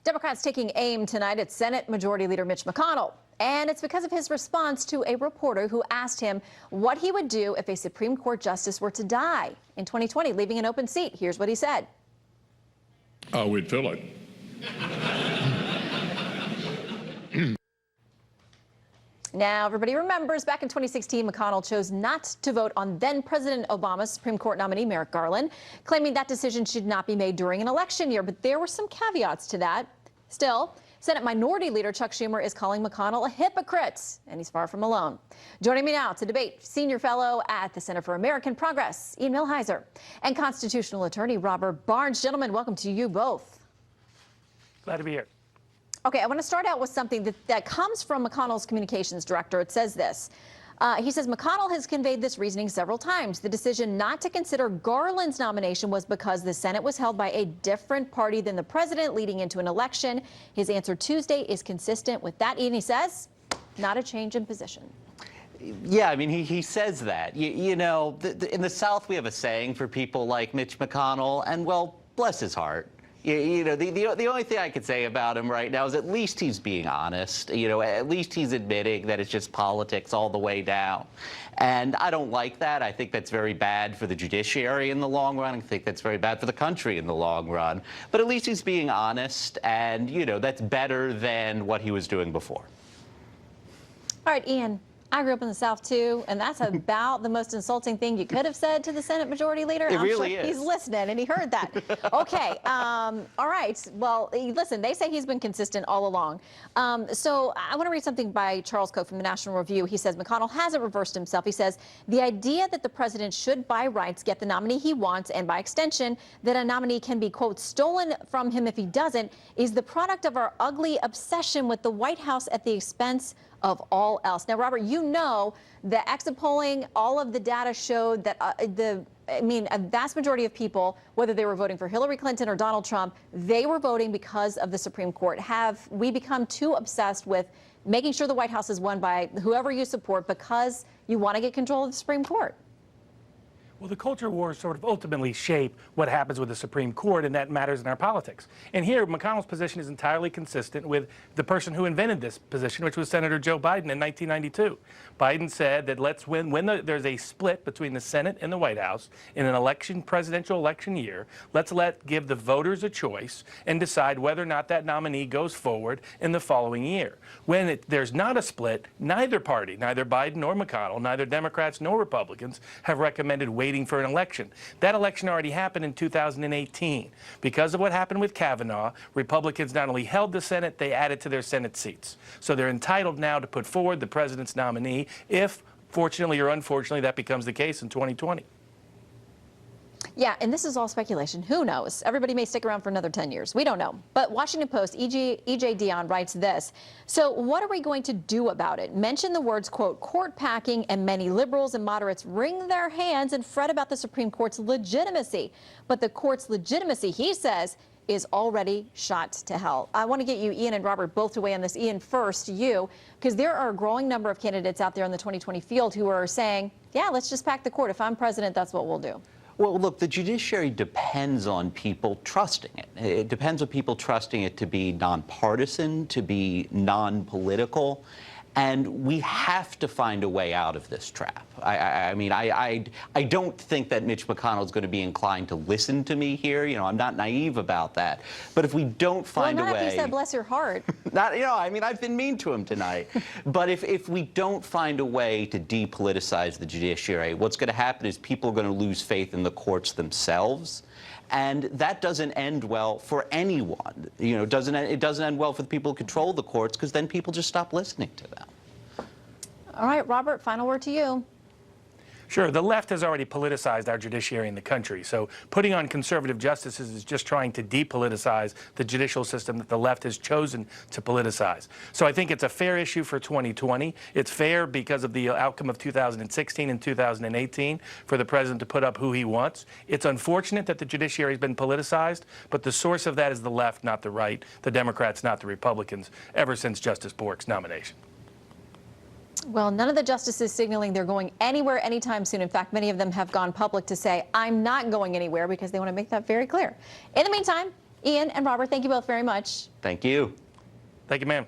Democrats taking aim tonight at Senate Majority Leader Mitch McConnell. And it's because of his response to a reporter who asked him what he would do if a Supreme Court justice were to die in 2020, leaving an open seat. Here's what he said. We'd fill it. Now, everybody remembers back in 2016, McConnell chose not to vote on then-President Obama's Supreme Court nominee, Merrick Garland, claiming that decision should not be made during an election year. But there were some caveats to that. Still, Senate Minority Leader Chuck Schumer is calling McConnell a hypocrite, and he's far from alone. Joining me now to debate, senior fellow at the Center for American Progress, Ian Millhiser, and constitutional attorney Robert Barnes. Gentlemen, welcome to you both. Glad to be here. Okay, I want to start out with something that comes from McConnell's communications director. It says this. He says McConnell has conveyed this reasoning several times. The decision not to consider Garland's nomination was because the Senate was held by a different party than the president leading into an election. His answer Tuesday is consistent with that. And he says, not a change in position. Yeah, I mean, he says that. You know, in the South, we have a saying for people like Mitch McConnell, and, well, bless his heart. You know, the only thing I could say about him right now is at least he's being honest. You know, at least he's admitting that it's just politics all the way down. And I don't like that. I think that's very bad for the judiciary in the long run. I think that's very bad for the country in the long run. But at least he's being honest, and, you know, that's better than what he was doing before. All right, Ian. I grew up in the South, too, and that's about the most insulting thing you could have said to the Senate Majority Leader. It really is. He's listening, and he heard that. Okay. All right. Well, listen, they say he's been consistent all along. So I want to read something by Charles Koch from the National Review. He says McConnell hasn't reversed himself. He says the idea that the president should, by rights, get the nominee he wants, and by extension, that a nominee can be, quote, stolen from him if he doesn't, is the product of our ugly obsession with the White House at the expense of all else. Now, Robert, you know the exit polling, all of the data showed that a vast majority of people, whether they were voting for Hillary Clinton or Donald Trump, they were voting because of the Supreme Court. Have we become too obsessed with making sure the White House is won by whoever you support because you want to get control of the Supreme Court? Well, the culture wars sort of ultimately shape what happens with the Supreme Court, and that matters in our politics. And here, McConnell's position is entirely consistent with the person who invented this position, which was Senator Joe Biden in 1992. Biden said that when there's a split between the Senate and the White House in an presidential election year, let's give the voters a choice and decide whether or not that nominee goes forward in the following year. When there's not a split, neither party, neither Biden nor McConnell, neither Democrats nor Republicans, have recommended waiting for an election. That election already happened in 2018. Because of what happened with Kavanaugh, Republicans not only held the Senate, they added to their Senate seats. So they're entitled now to put forward the president's nominee if, fortunately or unfortunately, that becomes the case in 2020. Yeah, and this is all speculation. Who knows? Everybody may stick around for another 10 years. We don't know. But Washington Post, E.J. Dionne writes this. So what are we going to do about it? Mention the words, quote, court packing, and many liberals and moderates wring their hands and fret about the Supreme Court's legitimacy. But the court's legitimacy, he says, is already shot to hell. I want to get you, Ian and Robert, both to weigh on this. Ian, first, you, because there are a growing number of candidates out there in the 2020 field who are saying, yeah, let's just pack the court. If I'm president, that's what we'll do. Well, look, the judiciary depends on people trusting it. It depends on people trusting it to be nonpartisan, to be non-political. And we have to find a way out of this trap. I mean, I don't think that Mitch McConnell is going to be inclined to listen to me here. You know, I'm not naive about that. But if we don't find a way... Well, not if you said bless your heart. Not, you know, I mean, I've been mean to him tonight. But if we don't find a way to depoliticize the judiciary, what's going to happen is people are going to lose faith in the courts themselves. And that doesn't end well for anyone. You know, it doesn't end well for the people who control the courts, because then people just stop listening to them. All right, Robert, final word to you. Sure. The left has already politicized our judiciary in the country. So putting on conservative justices is just trying to depoliticize the judicial system that the left has chosen to politicize. So I think it's a fair issue for 2020. It's fair because of the outcome of 2016 and 2018 for the president to put up who he wants. It's unfortunate that the judiciary has been politicized, but the source of that is the left, not the right, the Democrats, not the Republicans, ever since Justice Bork's nomination. Well, none of the justices signaling they're going anywhere anytime soon. In fact, many of them have gone public to say, I'm not going anywhere, because they want to make that very clear. In the meantime, Ian and Robert, thank you both very much. Thank you. Thank you, ma'am.